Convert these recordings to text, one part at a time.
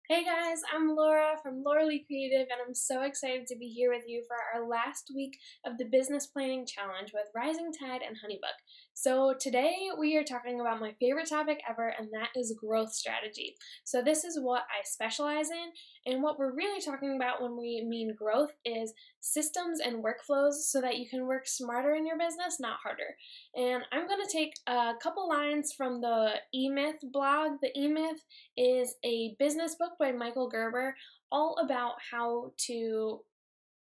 Hey guys, I'm Laura from Lauralee Creative, and I'm so excited to be here with you for our last week of the Business Planning Challenge with Rising Tide and HoneyBook. So today we are talking about my favorite topic ever, and that is growth strategy. So this is what I specialize in, and what we're really talking about when we mean growth is systems and workflows so that you can work smarter in your business, not harder. And I'm going to take a couple lines from the E-Myth blog. The E-Myth is a business book by Michael Gerber all about how to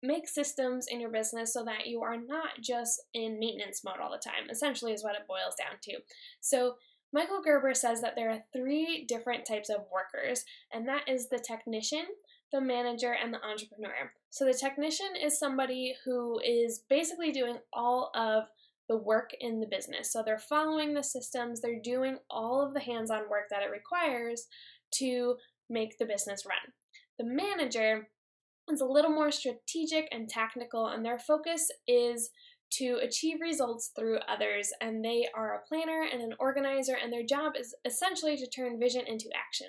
make systems in your business so that you are not just in maintenance mode all the time, essentially is what it boils down to. So Michael Gerber says that there are three different types of workers, and that is the technician, the manager, and the entrepreneur. So the technician is somebody who is basically doing all of the work in the business. So they're following the systems, they're doing all of the hands-on work that it requires to make the business run. The manager is a little more strategic and tactical, and their focus is to achieve results through others, and they are a planner and an organizer, and their job is essentially to turn vision into action,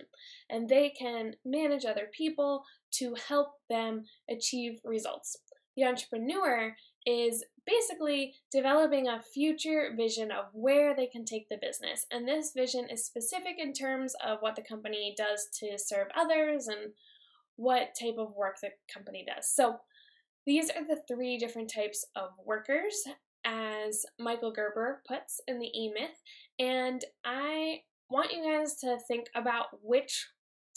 and they can manage other people to help them achieve results. The entrepreneur is basically developing a future vision of where they can take the business, and this vision is specific in terms of what the company does to serve others and what type of work the company does. So these are the three different types of workers, as Michael Gerber puts in the E-Myth, and I want you guys to think about which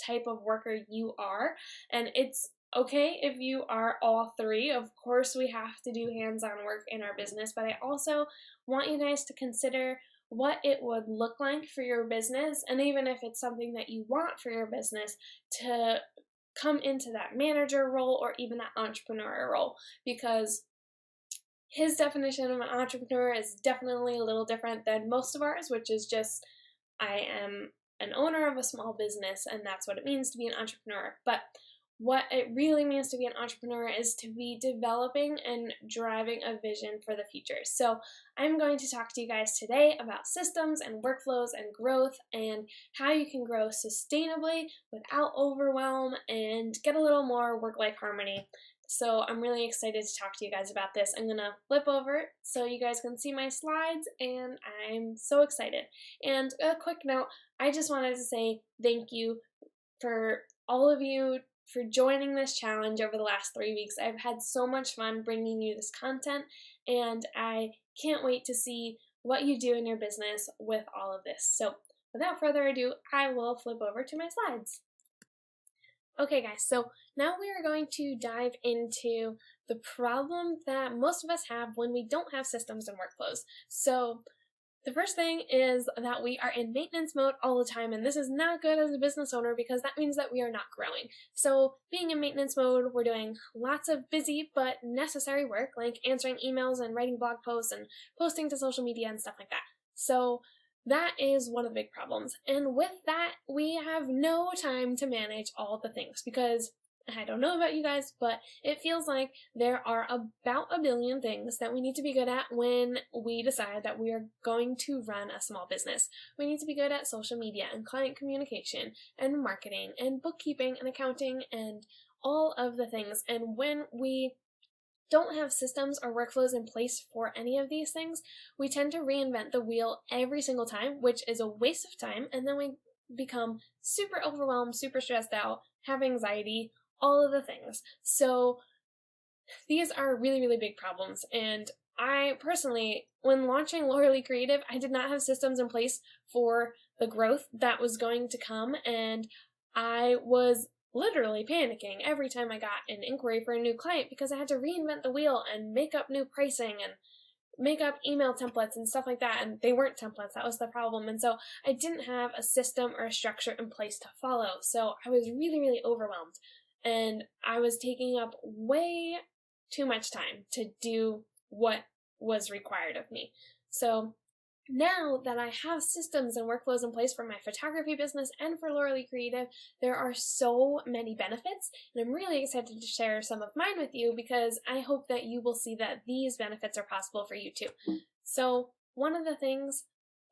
type of worker you are, and it's okay if you are all three. Of course, we have to do hands-on work in our business, but I also want you guys to consider what it would look like for your business, and even if it's something that you want for your business, to come into that manager role or even that entrepreneur role, because his definition of an entrepreneur is definitely a little different than most of ours, which is just, I am an owner of a small business, and that's what it means to be an entrepreneur. But what it really means to be an entrepreneur is to be developing and driving a vision for the future. So I'm going to talk to you guys today about systems and workflows and growth and how you can grow sustainably without overwhelm and get a little more work-life harmony. So I'm really excited to talk to you guys about this. I'm going to flip over so you guys can see my slides, and I'm so excited. And a quick note, I just wanted to say thank you for all of you for joining this challenge over the last 3 weeks. I've had so much fun bringing you this content, and I can't wait to see what you do in your business with all of this. So without further ado, I will flip over to my slides. Okay guys, so now we are going to dive into the problem that most of us have when we don't have systems and workflows. So the first thing is that we are in maintenance mode all the time, and this is not good as a business owner because that means that we are not growing. So being in maintenance mode, we're doing lots of busy but necessary work, like answering emails and writing blog posts and posting to social media and stuff like that. So that is one of the big problems. And with that, we have no time to manage all the things because I don't know about you guys, but it feels like there are about a billion things that we need to be good at when we decide that we are going to run a small business. We need to be good at social media and client communication and marketing and bookkeeping and accounting and all of the things. And when we don't have systems or workflows in place for any of these things, we tend to reinvent the wheel every single time, which is a waste of time, and then we become super overwhelmed, super stressed out, have anxiety, all of the things. So these are really, really big problems. And I personally, when launching Lauralee Creative, I did not have systems in place for the growth that was going to come. And I was literally panicking every time I got an inquiry for a new client because I had to reinvent the wheel and make up new pricing and make up email templates and stuff like that, and they weren't templates. That was the problem. And so I didn't have a system or a structure in place to follow. So I was really, really overwhelmed. And I was taking up way too much time to do what was required of me. So now that I have systems and workflows in place for my photography business and for Lauralee Creative, there are so many benefits, and I'm really excited to share some of mine with you because I hope that you will see that these benefits are possible for you too. So one of the things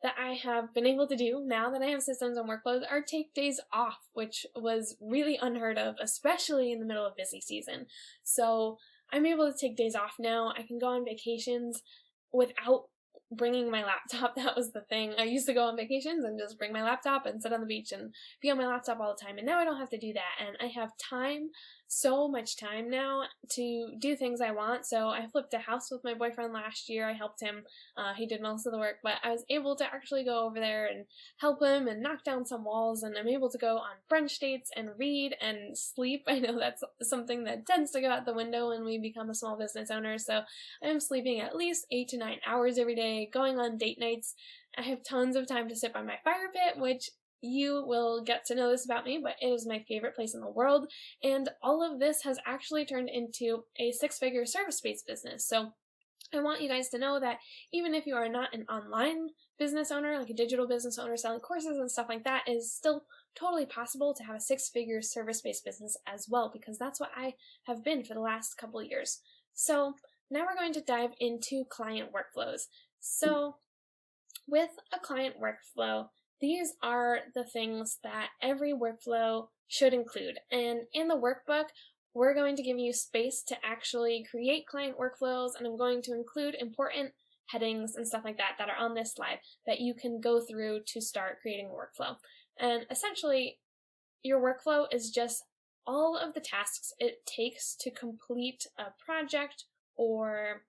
that I have been able to do now that I have systems and workflows are take days off, which was really unheard of, especially in the middle of busy season. So I'm able to take days off now. I can go on vacations without bringing my laptop. That was the thing. I used to go on vacations and just bring my laptop and sit on the beach and be on my laptop all the time, and now I don't have to do that, and I have time, so much time now, to do things I want. So I flipped a house with my boyfriend last year. I helped him. He did most of the work, but I was able to actually go over there and help him and knock down some walls, and I'm able to go on brunch dates and read and sleep. I know that's something that tends to go out the window when we become a small business owner, so I'm sleeping at least 8 to 9 hours every day, going on date nights. I have tons of time to sit by my fire pit, which you will get to know this about me, but it is my favorite place in the world, and all of this has actually turned into a 6-figure service-based business. So I want you guys to know that even if you are not an online business owner, like a digital business owner selling courses and stuff like that, it is still totally possible to have a 6-figure service-based business as well, because that's what I have been for the last couple of years. So now we're going to dive into client workflows. So with a client workflow, these are the things that every workflow should include. And in the workbook, we're going to give you space to actually create client workflows, and I'm going to include important headings and stuff like that that are on this slide that you can go through to start creating a workflow. And essentially, your workflow is just all of the tasks it takes to complete a project or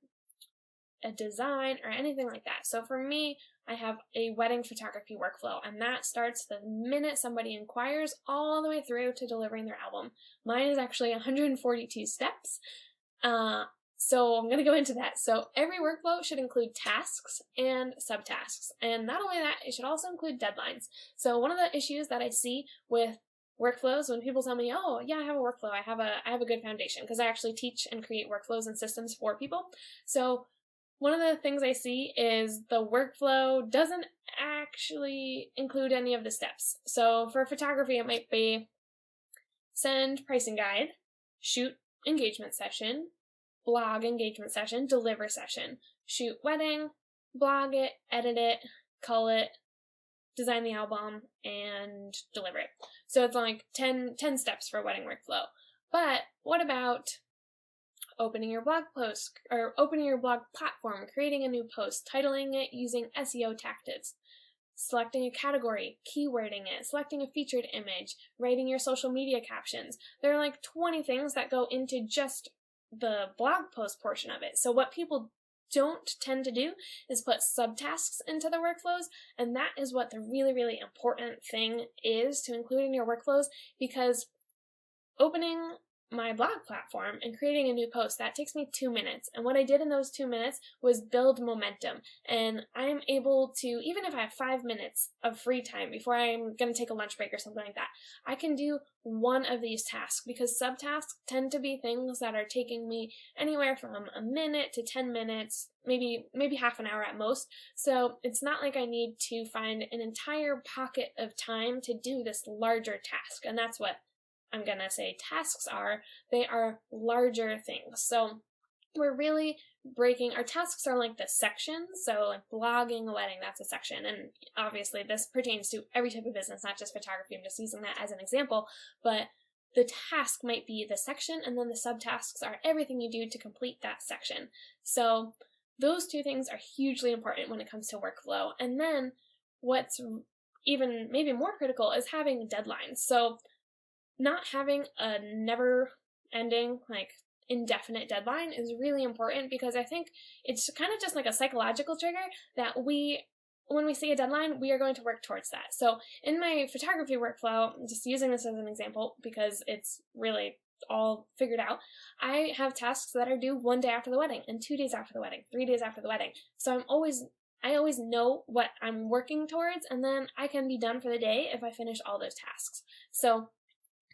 a design or anything like that. So for me, I have a wedding photography workflow, and that starts the minute somebody inquires all the way through to delivering their album. Mine is actually 142 steps. So I'm going to go into that. So every workflow should include tasks and subtasks. And not only that, it should also include deadlines. So one of the issues that I see with workflows, when people tell me, oh yeah, I have a workflow, I have a good foundation, because I actually teach and create workflows and systems for people. So one of the things I see is the workflow doesn't actually include any of the steps. So for photography, it might be send pricing guide, shoot engagement session, blog engagement session, deliver session, shoot wedding, blog it, edit it, cull it, design the album, and deliver it. So it's like 10 steps for a wedding workflow. But what about opening your blog post, or opening your blog platform, creating a new post, titling it using SEO tactics, selecting a category, keywording it, selecting a featured image, writing your social media captions? There are like 20 things that go into just the blog post portion of it. So what people don't tend to do is put subtasks into the workflows, and that is what the really, really important thing is to include in your workflows, because opening my blog platform and creating a new post, that takes me 2 minutes. And what I did in those 2 minutes was build momentum. And I'm able to, even if I have 5 minutes of free time before I'm going to take a lunch break or something like that, I can do one of these tasks, because subtasks tend to be things that are taking me anywhere from a minute to 10 minutes, maybe half an hour at most. So it's not like I need to find an entire pocket of time to do this larger task. And that's what I'm going to say tasks are. They are larger things. So we're really breaking, our tasks are like the sections. So like blogging a wedding, that's a section. And obviously this pertains to every type of business, not just photography. I'm just using that as an example. But the task might be the section, and then the subtasks are everything you do to complete that section. So those two things are hugely important when it comes to workflow. And then what's even maybe more critical is having deadlines. So not having a never-ending, like, indefinite deadline is really important, because I think it's kind of just like a psychological trigger that when we see a deadline, we are going to work towards that. So in my photography workflow, just using this as an example because it's really all figured out, I have tasks that are due 1 day after the wedding, and 2 days after the wedding, 3 days after the wedding. So I always know what I'm working towards, and then I can be done for the day if I finish all those tasks. So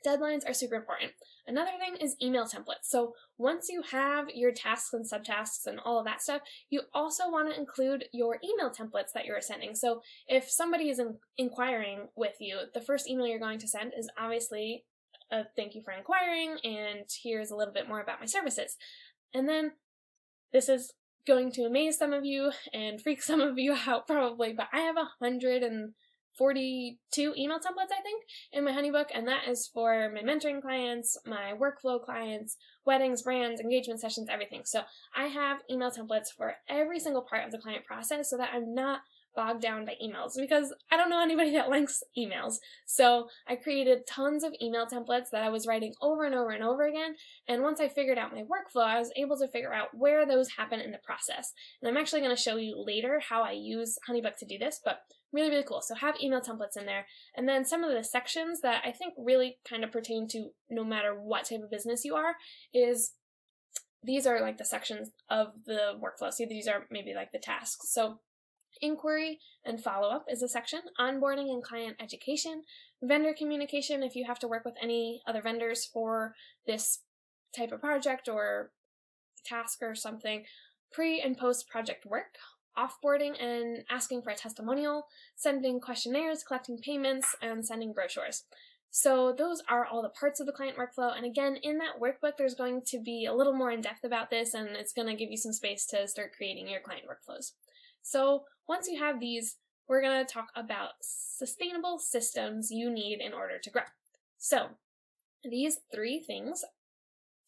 deadlines are super important. Another thing is email templates. So once you have your tasks and subtasks and all of that stuff, you also want to include your email templates that you're sending. So if somebody is inquiring with you, the first email you're going to send is obviously a thank you for inquiring, and here's a little bit more about my services. And then this is going to amaze some of you and freak some of you out probably, but I have 142 email templates, I think, in my HoneyBook, and that is for my mentoring clients, my workflow clients, weddings, brands, engagement sessions, everything. So I have email templates for every single part of the client process so that I'm not bogged down by emails, because I don't know anybody that likes emails. So I created tons of email templates that I was writing over and over and over again, and once I figured out my workflow, I was able to figure out where those happen in the process. And I'm actually going to show you later how I use HoneyBook to do this, but really, really cool. So have email templates in there, and then some of the sections that I think really kind of pertain to no matter what type of business you are is these are like the sections of the workflow. So these are maybe like the tasks. So inquiry and follow-up is a section, onboarding and client education, vendor communication if you have to work with any other vendors for this type of project or task or something, pre and post project work, offboarding and asking for a testimonial, sending questionnaires, collecting payments, and sending brochures. So those are all the parts of the client workflow, and again, in that workbook there's going to be a little more in depth about this, and it's going to give you some space to start creating your client workflows. So once you have these, we're going to talk about sustainable systems you need in order to grow. So these three things,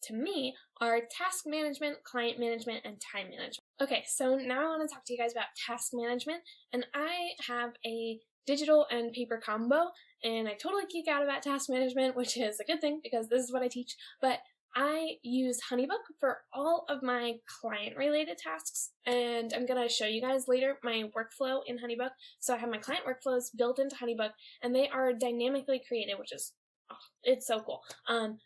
to me, are task management, client management, and time management. Okay, so now I want to talk to you guys about task management, and I have a digital and paper combo, and I totally geek out about task management, which is a good thing because this is what I teach, but I use HoneyBook for all of my client-related tasks, and I'm going to show you guys later my workflow in HoneyBook. So I have my client workflows built into HoneyBook, and they are dynamically created, which is it's so cool.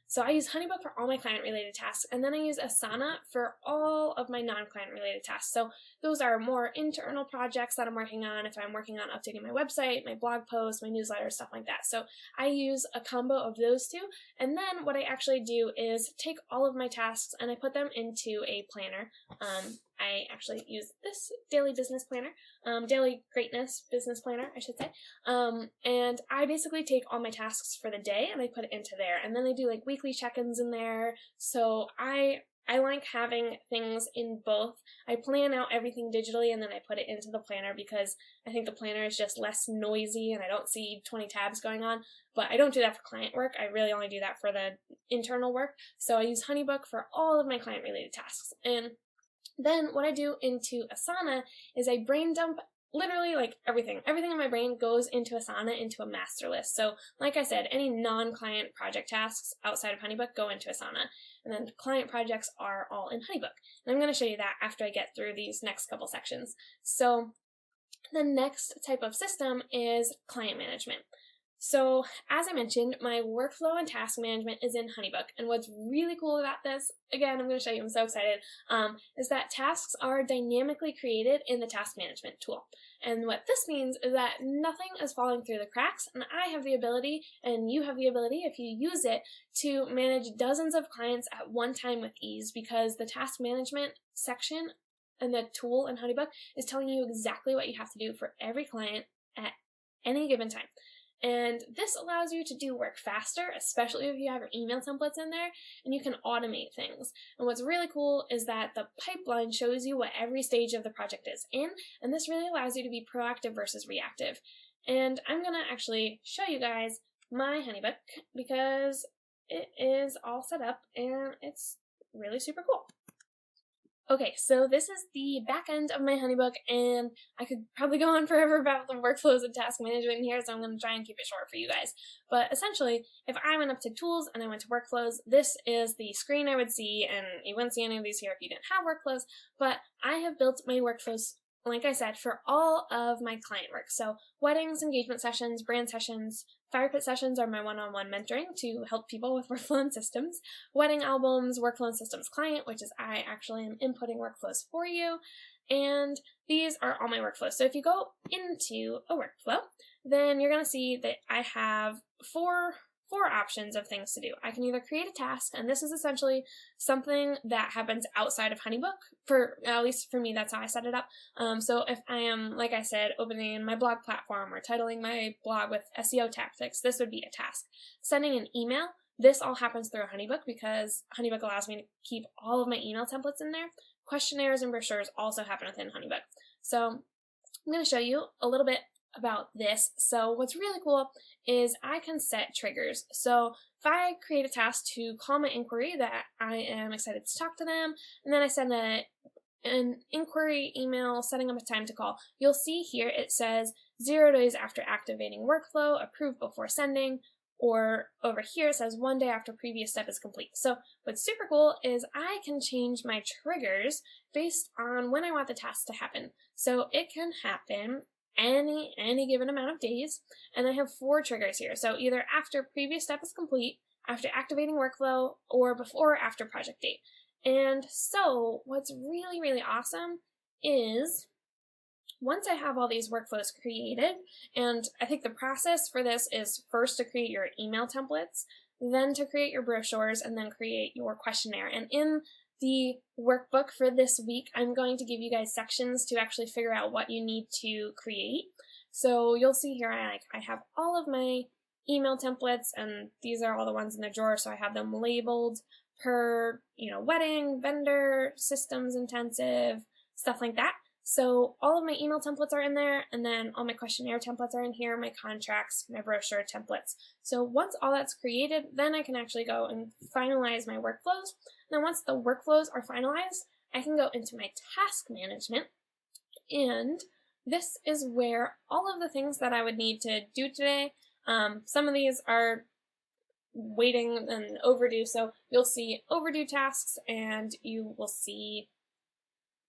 So I use HoneyBook for all my client-related tasks, and then I use Asana for all of my non-client-related tasks. So those are more internal projects that I'm working on, if I'm working on updating my website, my blog posts, my newsletter, stuff like that. So I use a combo of those two, and then what I actually do is take all of my tasks and I put them into a planner. I actually use this daily business planner, daily greatness business planner, I should say. And I basically take all my tasks for the day and I put it into there. And then I do like weekly check-ins in there. So I like having things in both. I plan out everything digitally and then I put it into the planner because I think the planner is just less noisy and I don't see 20 tabs going on. But I don't do that for client work. I really only do that for the internal work. So I use HoneyBook for all of my client-related tasks. And then what I do into Asana is I brain dump literally like everything. Everything in my brain goes into Asana into a master list. So like I said, any non-client project tasks outside of HoneyBook go into Asana. And then client projects are all in HoneyBook. And I'm going to show you that after I get through these next couple sections. So the next type of system is client management. So as I mentioned, my workflow and task management is in HoneyBook, and what's really cool about this, again, I'm going to show you, I'm so excited, is that tasks are dynamically created in the task management tool. And what this means is that nothing is falling through the cracks, and I have the ability, and you have the ability, if you use it, to manage dozens of clients at one time with ease, because the task management section and the tool in HoneyBook is telling you exactly what you have to do for every client at any given time. And this allows you to do work faster, especially if you have your email templates in there, and you can automate things. And what's really cool is that the pipeline shows you what every stage of the project is in, and this really allows you to be proactive versus reactive. And I'm going to actually show you guys my HoneyBook because it is all set up and it's really super cool. Okay, so this is the back end of my HoneyBook, and I could probably go on forever about the workflows and task management here, so I'm going to try and keep it short for you guys. But essentially, if I went up to Tools and I went to Workflows, this is the screen I would see, and you wouldn't see any of these here if you didn't have workflows, but I have built my workflows, like I said, for all of my client work. So weddings, engagement sessions, brand sessions, Fire Pit sessions are my one-on-one mentoring to help people with workflow and systems. Wedding albums, workflow and systems client, which is I actually am inputting workflows for you. And these are all my workflows. So if you go into a workflow, then you're going to see that I have four options of things to do. I can either create a task, and this is essentially something that happens outside of HoneyBook. At least for me, that's how I set it up. So if I am, like I said, opening my blog platform or titling my blog with SEO tactics, this would be a task. Sending an email, this all happens through HoneyBook because HoneyBook allows me to keep all of my email templates in there. questionnaires and brochures also happen within HoneyBook. So I'm going to show you a little bit about this. So what's really cool is I can set triggers. So if I create a task to call my inquiry that I am excited to talk to them, and then I send an inquiry email setting up a time to call, you'll see here it says 0 days after activating workflow, approved before sending, or over here it says 1 day after previous step is complete. So what's super cool is I can change my triggers based on when I want the task to happen. So it can happen any given amount of days, and I have 4 triggers here. So either after previous step is complete, after activating workflow, or before or after project date. And so what's really, really awesome is once I have all these workflows created, and I think the process for this is first to create your email templates, then to create your brochures, and then create your questionnaire. And in the workbook for this week, I'm going to give you guys sections to actually figure out what you need to create. So you'll see here I have all of my email templates, and these are all the ones in the drawer, so I have them labeled per, wedding, vendor, systems intensive, stuff like that. So all of my email templates are in there, and then all my questionnaire templates are in here, my contracts, my brochure templates. So once all that's created, then I can actually go and finalize my workflows. Now once the workflows are finalized, I can go into my task management, and this is where all of the things that I would need to do today, some of these are waiting and overdue, so you'll see overdue tasks and you will see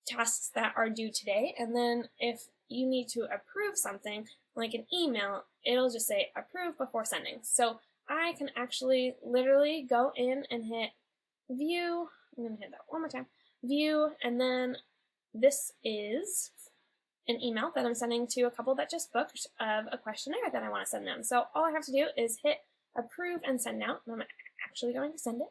tasks that are due today, and then if you need to approve something like an email, it'll just say approve before sending. So I can actually literally go in and hit view. I'm going to hit that one more time, view, and then this is an email that I'm sending to a couple that just booked of a questionnaire that I want to send them. So all I have to do is hit approve and send out, and I'm actually going to send it.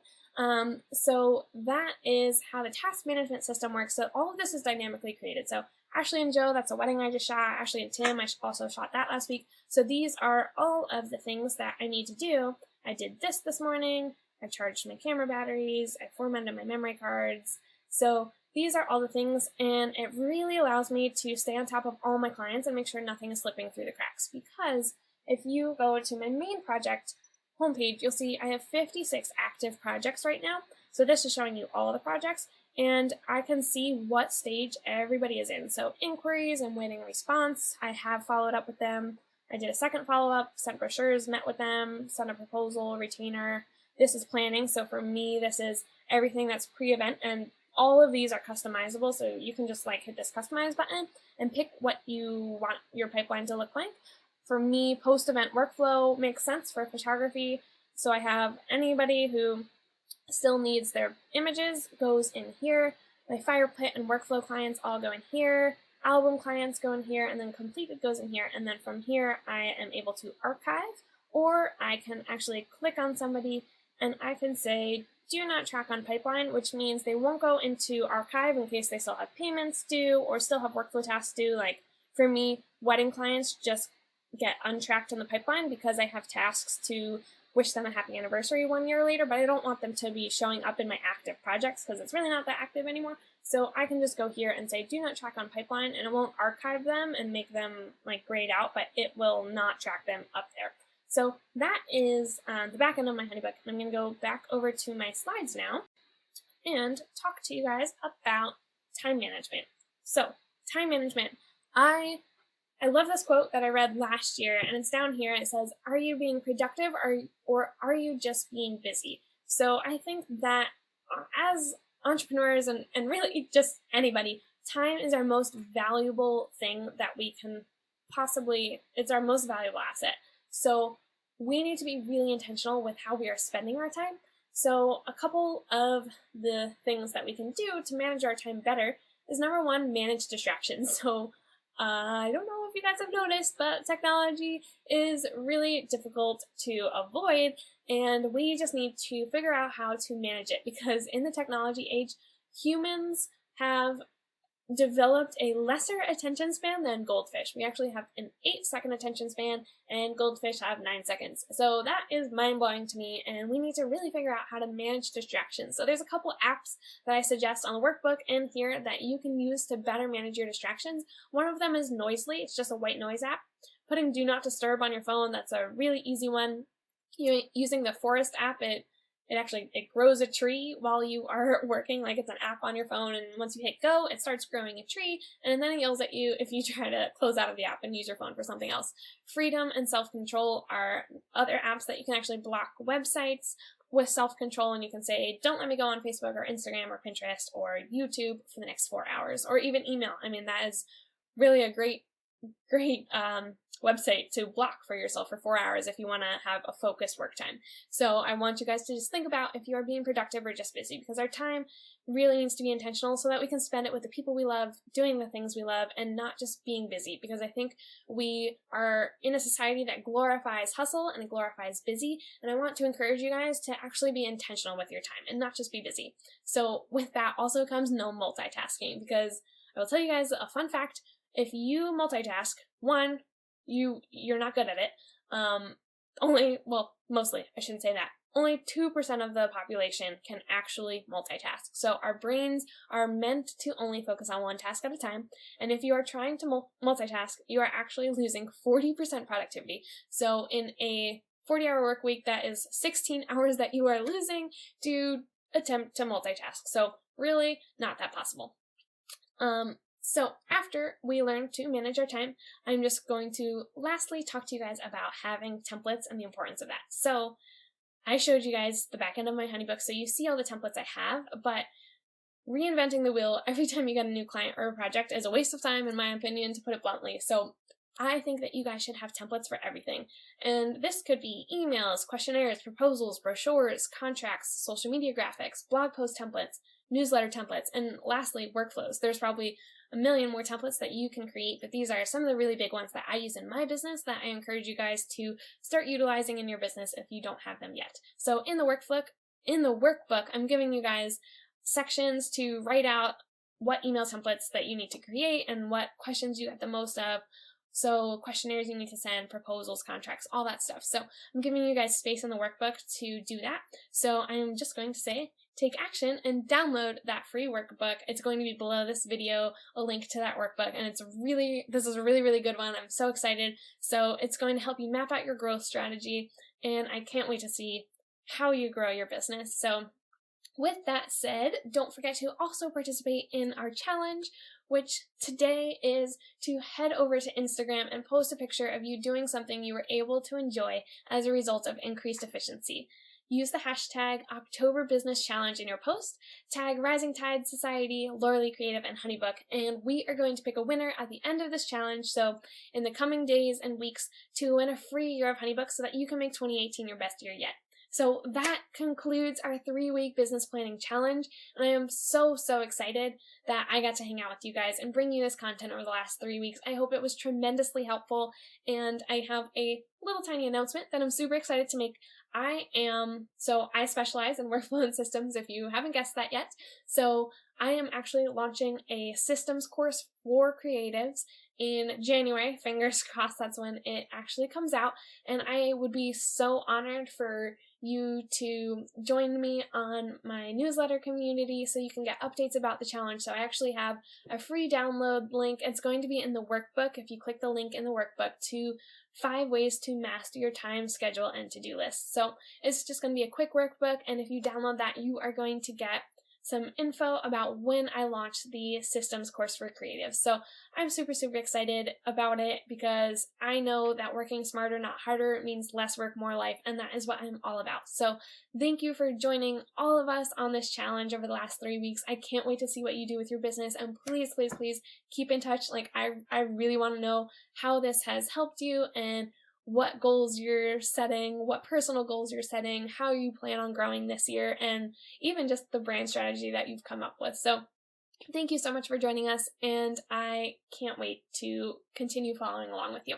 So that is how the task management system works. So all of this is dynamically created. So Ashley and Joe, that's a wedding I just shot. Ashley and Tim, I also shot that last week. So these are all of the things that I need to do. I did this morning. I charged my camera batteries. I formatted my memory cards. So these are all the things, and it really allows me to stay on top of all my clients and make sure nothing is slipping through the cracks. Because if you go to my main project homepage, you'll see I have 56 active projects right now. So this is showing you all the projects, and I can see what stage everybody is in. So inquiries, I'm waiting a response. I have followed up with them. I did a second follow-up, sent brochures, met with them, sent a proposal, retainer. This is planning. So for me, this is everything that's pre-event, and all of these are customizable. So you can just hit this customize button and pick what you want your pipeline to look like. For me, post-event workflow makes sense for photography. So I have anybody who still needs their images goes in here. My fire pit and workflow clients all go in here. Album clients go in here, and then completed goes in here. And then from here, I am able to archive, or I can actually click on somebody and I can say, do not track on pipeline, which means they won't go into archive in case they still have payments due or still have workflow tasks due. Like for me, wedding clients just get untracked in the pipeline because I have tasks to wish them a happy anniversary 1 year later, but I don't want them to be showing up in my active projects because it's really not that active anymore. So I can just go here and say, do not track on pipeline, and it won't archive them and make them grayed out, but it will not track them up there. So that is the back end of my HoneyBook. I'm going to go back over to my slides now and talk to you guys about time management. So time management, I love this quote that I read last year, and it's down here. It says, are you being productive or are you just being busy? So I think that as entrepreneurs and really just anybody, time is our most valuable thing that we can it's our most valuable asset. So we need to be really intentional with how we are spending our time. So a couple of the things that we can do to manage our time better is, number one, manage distractions. So I don't know if you guys have noticed, but technology is really difficult to avoid, and we just need to figure out how to manage it, because in the technology age, humans have developed a lesser attention span than goldfish. We actually have an 8-second attention span, and goldfish have 9 seconds. So that is mind-blowing to me, and we need to really figure out how to manage distractions. So there's a couple apps that I suggest on the workbook and here that you can use to better manage your distractions. One of them is Noisely. It's just a white noise app. Putting Do Not Disturb on your phone, that's a really easy one. Using the Forest app, it grows a tree while you are working, like it's an app on your phone, and once you hit go, it starts growing a tree, and then it yells at you if you try to close out of the app and use your phone for something else. Freedom and Self-Control are other apps that you can actually block websites with self-control, and you can say, don't let me go on Facebook or Instagram or Pinterest or YouTube for the next 4 hours, or even email. I mean, that is really a great website to block for yourself for 4 hours if you want to have a focused work time. So I want you guys to just think about if you are being productive or just busy, because our time really needs to be intentional so that we can spend it with the people we love, doing the things we love, and not just being busy, because I think we are in a society that glorifies hustle and it glorifies busy, and I want to encourage you guys to actually be intentional with your time and not just be busy. So with that also comes no multitasking, because I will tell you guys a fun fact. If you multitask, one, you're not good at it. Mostly, I shouldn't say that. Only 2% of the population can actually multitask. So our brains are meant to only focus on one task at a time. And if you are trying to multitask, you are actually losing 40% productivity. So in a 40-hour work week, that is 16 hours that you are losing to attempt to multitask. So really not that possible. So after we learn to manage our time, I'm just going to lastly talk to you guys about having templates and the importance of that. So I showed you guys the back end of my HoneyBook, so you see all the templates I have, but reinventing the wheel every time you get a new client or a project is a waste of time, in my opinion, to put it bluntly. So I think that you guys should have templates for everything. And this could be emails, questionnaires, proposals, brochures, contracts, social media graphics, blog post templates, newsletter templates, and lastly, workflows. There's probably a million more templates that you can create, but these are some of the really big ones that I use in my business that I encourage you guys to start utilizing in your business if you don't have them yet. So in the workbook, I'm giving you guys sections to write out what email templates that you need to create and what questions you get the most of. So questionnaires you need to send, proposals, contracts, all that stuff. So I'm giving you guys space in the workbook to do that. So I'm just going to say, take action and download that free workbook. It's going to be below this video, a link to that workbook, and this is a really, really good one. I'm so excited. So it's going to help you map out your growth strategy, and I can't wait to see how you grow your business. So with that said, don't forget to also participate in our challenge, which today is to head over to Instagram and post a picture of you doing something you were able to enjoy as a result of increased efficiency. Use the hashtag #OctoberBusinessChallenge in your post, tag Rising Tide Society, Lorely Creative, and HoneyBook, and we are going to pick a winner at the end of this challenge, so in the coming days and weeks, to win a free year of HoneyBook so that you can make 2018 your best year yet. So that concludes our 3-week business planning challenge, and I am so, so excited that I got to hang out with you guys and bring you this content over the last 3 weeks. I hope it was tremendously helpful, and I have a little tiny announcement that I'm super excited to make. I specialize in workflow and systems, if you haven't guessed that yet. So I am actually launching a systems course for creatives in January. Fingers crossed that's when it actually comes out. And I would be so honored for you to join me on my newsletter community so you can get updates about the challenge. So I actually have a free download link. It's going to be in the workbook. If you click the link in the workbook to 5 ways to master your time, schedule, and to-do list. So it's just going to be a quick workbook, and if you download that, you are going to get some info about when I launch the systems course for creatives. So I'm super, super excited about it because I know that working smarter, not harder, means less work, more life, and that is what I'm all about. So thank you for joining all of us on this challenge over the last 3 weeks. I can't wait to see what you do with your business, and please, please, please keep in touch. Like, I really want to know how this has helped you and what goals you're setting, what personal goals you're setting, how you plan on growing this year, and even just the brand strategy that you've come up with. So thank you so much for joining us, and I can't wait to continue following along with you.